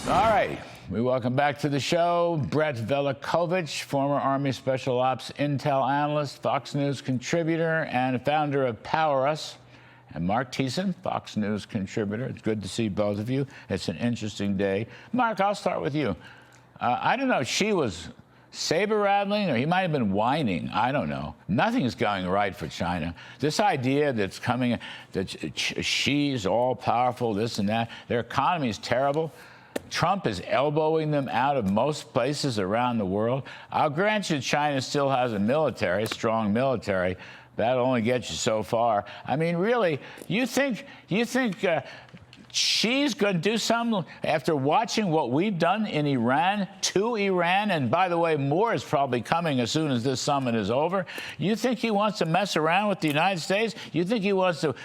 All right, we welcome back to the show Brett Velicovich, former Army Special Ops Intel analyst, Fox News contributor, and founder of Power Us, and Marc Thiessen, Fox News contributor. It's good to see both of you. It's an interesting day. Marc, I'll start with you. I don't know if she was saber-rattling or he might have been whining. I don't know. Nothing is going right for China. This idea that's coming, that she's all-powerful, this and that, their economy is terrible. Trump is elbowing them out of most places around the world. I'll grant you China still has a military, a strong military. That'll only get you so far. I mean, really, you think she's going to do something after watching what we've done in Iran, to Iran, and by the way, more is probably coming as soon as this summit is over. You think he wants to mess around with the United States? You think he wants to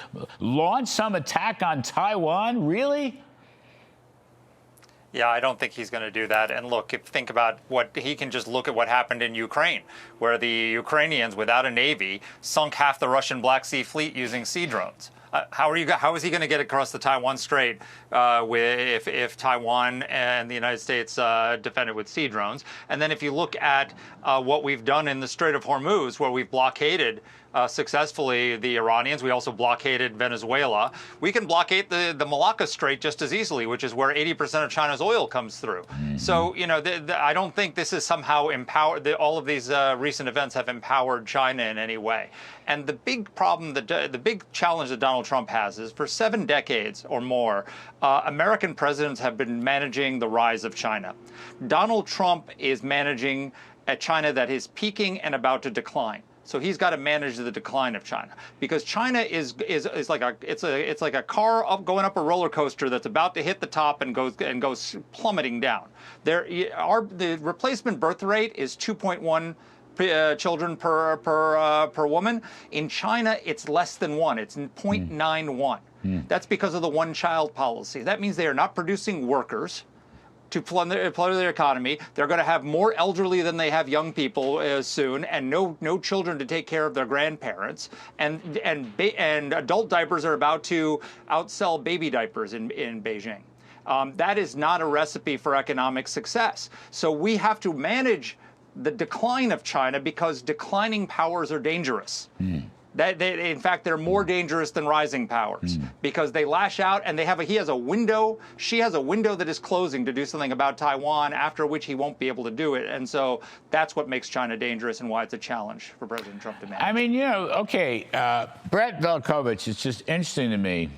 launch some attack on Taiwan? Really? Yeah, I don't think he's going to do that. And look, think about what he can just look at what happened in Ukraine, where the Ukrainians, without a navy, sunk half the Russian Black Sea fleet using sea drones. How is he going to get across the Taiwan Strait if Taiwan and the United States defend it with sea drones? And then if you look at what we've done in the Strait of Hormuz, where we've blockaded successfully the Iranians, we also blockaded Venezuela. We can blockade the Malacca Strait just as easily, which is where 80% of China's oil comes through. Mm-hmm. So, you know, I don't think this is somehow empowered. All of these recent events have empowered China in any way. And the big problem, the big challenge that Donald Trump has is for 7 decades or more, American presidents have been managing the rise of China. Donald Trump is managing a China that is peaking and about to decline. So he's got to manage the decline of China, because China is like a car going up a roller coaster that's about to hit the top and goes plummeting down. The replacement birth rate is 2.1 children per woman. In China, it's less than 1. It's 0.91. That's because of the one-child policy. That means they are not producing workers to plunder their economy. They're going to have more elderly than they have young people soon, and no children to take care of their grandparents. And adult diapers are about to outsell baby diapers in Beijing. That is not a recipe for economic success. So we have to manage the decline of China, because declining powers are dangerous. In fact, they're more dangerous than rising powers, because they lash out, and he has a window. She has a window that is closing to do something about Taiwan, after which he won't be able to do it. And so that's what makes China dangerous and why it's a challenge for President Trump to manage. I mean, you know, okay, Brett Velicovich, it's just interesting to me.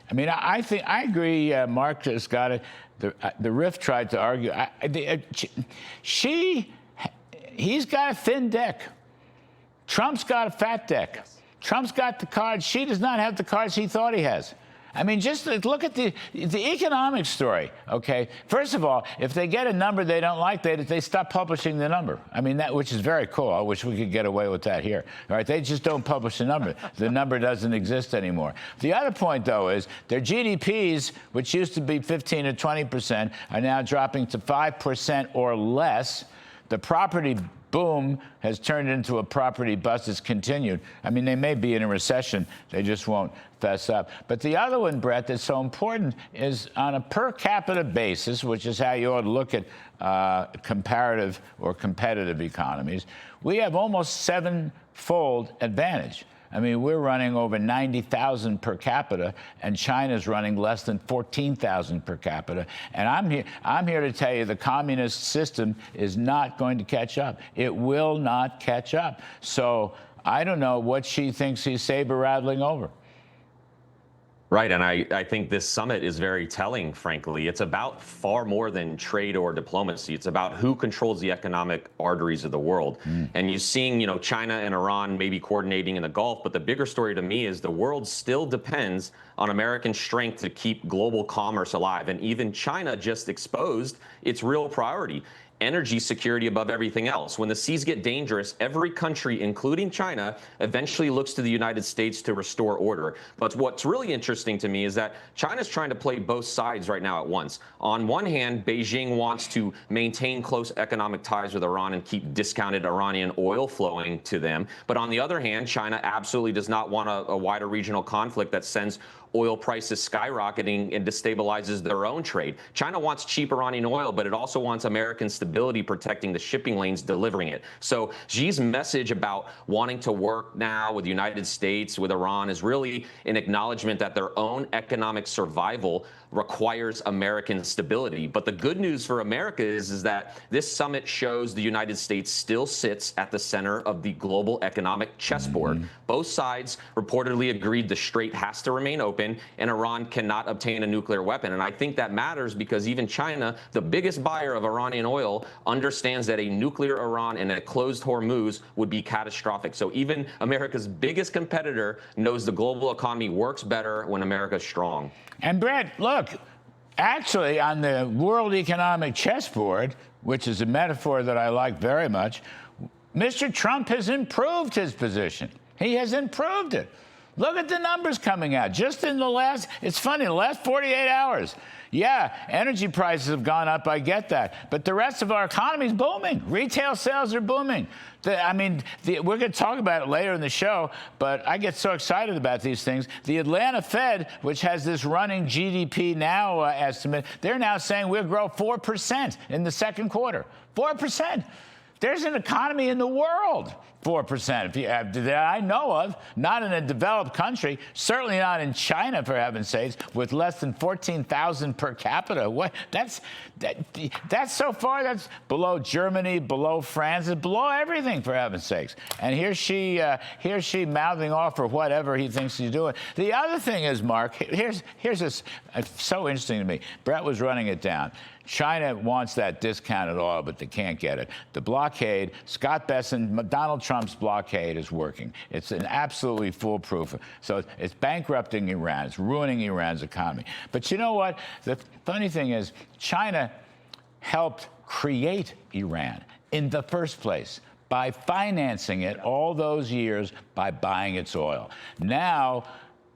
I mean, I think I agree. Marc has got it. The Riff tried to argue. He's got a thin deck. Trump's got a fat deck. Yes. Trump's got the cards. She does not have the cards he thought he has. I mean, just look at the economic story, okay? First of all, if they get a number they don't like, they stop publishing the number. I mean, which is very cool. I wish we could get away with that here. All right, they just don't publish the number. The number doesn't exist anymore. The other point, though, is their GDPs, which used to be 15 or 20%, are now dropping to 5% or less. The property boom has turned into a property bust. It's continued. I mean, they may be in a recession. They just won't fess up. But the other one, Brett, that's so important is on a per capita basis, which is how you ought to look at comparative or competitive economies. We have almost 7-fold advantage. I mean, we're running over 90,000 per capita, and China's running less than 14,000 per capita. And I'm here to tell you the communist system is not going to catch up. It will not catch up. So I don't know what she thinks he's saber-rattling over. Right, and I think this summit is very telling, frankly. It's about far more than trade or diplomacy. It's about who controls the economic arteries of the world. And you're seeing, you know, China and Iran maybe coordinating in the Gulf, but the bigger story to me is the world still depends on American strength to keep global commerce alive. And even China just exposed its real priority: energy security above everything else. When the seas get dangerous, every country, including China, eventually looks to the United States to restore order. But what's really interesting to me is that China's trying to play both sides right now at once. On one hand, Beijing wants to maintain close economic ties with Iran and keep discounted Iranian oil flowing to them. But on the other hand, China absolutely does not want a wider regional conflict that sends oil prices skyrocketing and destabilizes their own trade. China wants cheap Iranian oil, but it also wants American stability protecting the shipping lanes delivering it. So Xi's message about wanting to work now with the United States, with Iran, is really an acknowledgement that their own economic survival requires American stability. But the good news for America is that this summit shows the United States still sits at the center of the global economic chessboard. Both sides reportedly agreed the strait has to remain open and Iran cannot obtain a nuclear weapon. And I think that matters because even China, the biggest buyer of Iranian oil, understands that a nuclear Iran and a closed Hormuz would be catastrophic. So even America's biggest competitor knows the global economy works better when America's strong. And Brett, look, actually on the world economic chessboard, which is a metaphor that I like very much, Mr. Trump has improved his position. He has improved it. Look at the numbers coming out. Just in the last, it's funny, the last 48 hours. Yeah, energy prices have gone up, I get that. But the rest of our economy is booming. Retail sales are booming. We're going to talk about it later in the show, but I get so excited about these things. The Atlanta Fed, which has this running GDP now estimate, they're now saying we'll grow 4% in the second quarter. 4%. There's an economy in the world, 4%, that I know of, not in a developed country, certainly not in China, for heaven's sakes, with less than 14,000 per capita. What? That's so far, that's below Germany, below France, it's below everything, for heaven's sakes. And here's she mouthing off for whatever he thinks he's doing. The other thing is, Mark, here's this, so interesting to me. Brett was running it down. China wants that discounted oil, but they can't get it. The blockade, Scott Bessent, Donald Trump's blockade is working. It's an absolutely foolproof. So it's bankrupting Iran. It's ruining Iran's economy. But you know what? The funny thing is, China helped create Iran in the first place by financing it all those years by buying its oil. Now,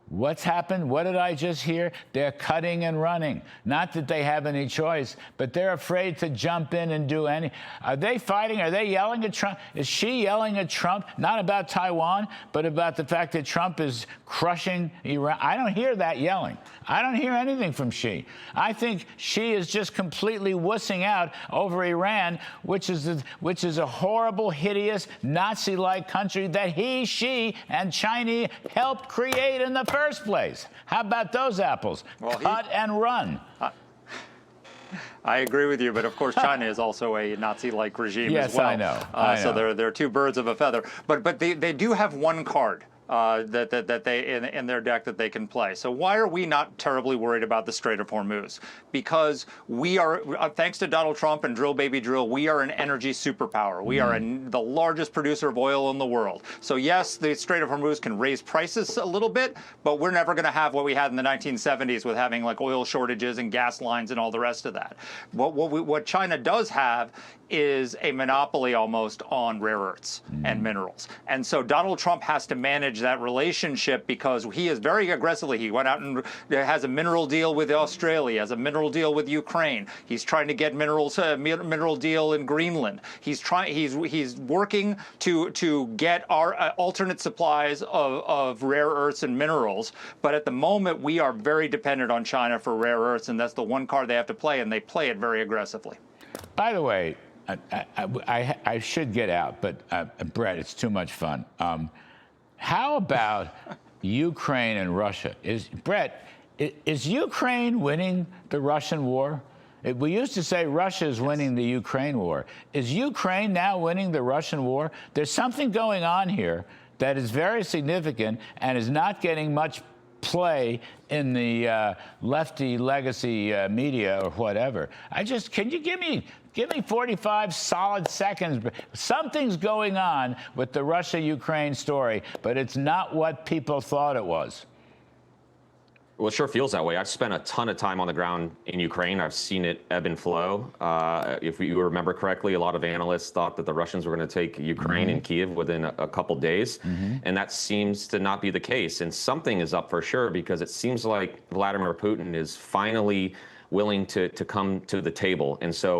what's happened? What did I just hear? They're cutting and running. Not that they have any choice, but they're afraid to jump in and do any. Are they fighting? Are they yelling at Trump? Is she yelling at Trump? Not about Taiwan, but about the fact that Trump is crushing Iran. I don't hear that yelling. I don't hear anything from Xi. I think Xi is just completely wussing out over Iran, which is a horrible, hideous, Nazi-like country that Xi, and China helped create in the first place. How about those apples? Well, cut and run. I agree with you, but of course China is also a Nazi-like regime as well. Yes, I know. So they're two birds of a feather. But they do have one card that they in their deck that they can play. So why are we not terribly worried about the Strait of Hormuz? Because we are, thanks to Donald Trump and drill baby drill, we are an energy superpower. We are the largest producer of oil in the world. So yes, the Strait of Hormuz can raise prices a little bit, but we're never going to have what we had in the 1970s with having like oil shortages and gas lines and all the rest of that. What China does have is a monopoly almost on rare earths and minerals. And so Donald Trump has to manage that relationship because he is very aggressively, he went out and has a mineral deal with Australia, has a mineral deal with Ukraine. He's trying to get mineral deal in Greenland. He's working to get our alternate supplies of rare earths and minerals. But at the moment, we are very dependent on China for rare earths, and that's the one card they have to play, and they play it very aggressively. By the way, I should get out, but Brett, it's too much fun. How about Ukraine and Russia? Brett, is Ukraine winning the Russian war? We used to say Russia is winning the Ukraine war. Is Ukraine now winning the Russian war? There's something going on here that is very significant and is not getting much play in the lefty legacy media or whatever. Can you give me 45 solid seconds? Something's going on with the Russia-Ukraine story, but it's not what people thought it was. Well, it sure feels that way. I've spent a ton of time on the ground in Ukraine. I've seen it ebb and flow. If you remember correctly, a lot of analysts thought that the Russians were going to take Ukraine and Kyiv within a couple days, and that seems to not be the case. And something is up for sure because it seems like Vladimir Putin is finally willing to come to the table. And so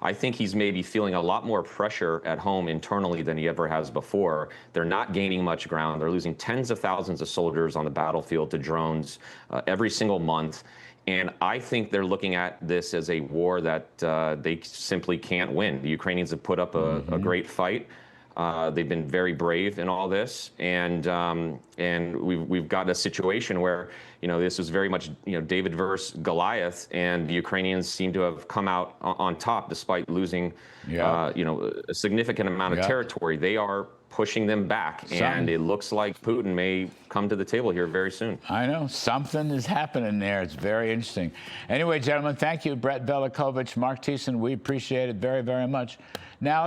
I think he's maybe feeling a lot more pressure at home internally than he ever has before. They're not gaining much ground. They're losing tens of thousands of soldiers on the battlefield to drones every single month. And I think they're looking at this as a war that they simply can't win. The Ukrainians have put up a great fight. They've been very brave in all this, and we've got a situation where, you know, this was very much, you know, David versus Goliath, and the Ukrainians seem to have come out on top despite losing, you know, a significant amount of territory. They are pushing them back, and it looks like Putin may come to the table here very soon. I know. Something is happening there. It's very interesting. Anyway, gentlemen, thank you. Brett Velicovich, Marc Thiessen, we appreciate it very, very much. Now,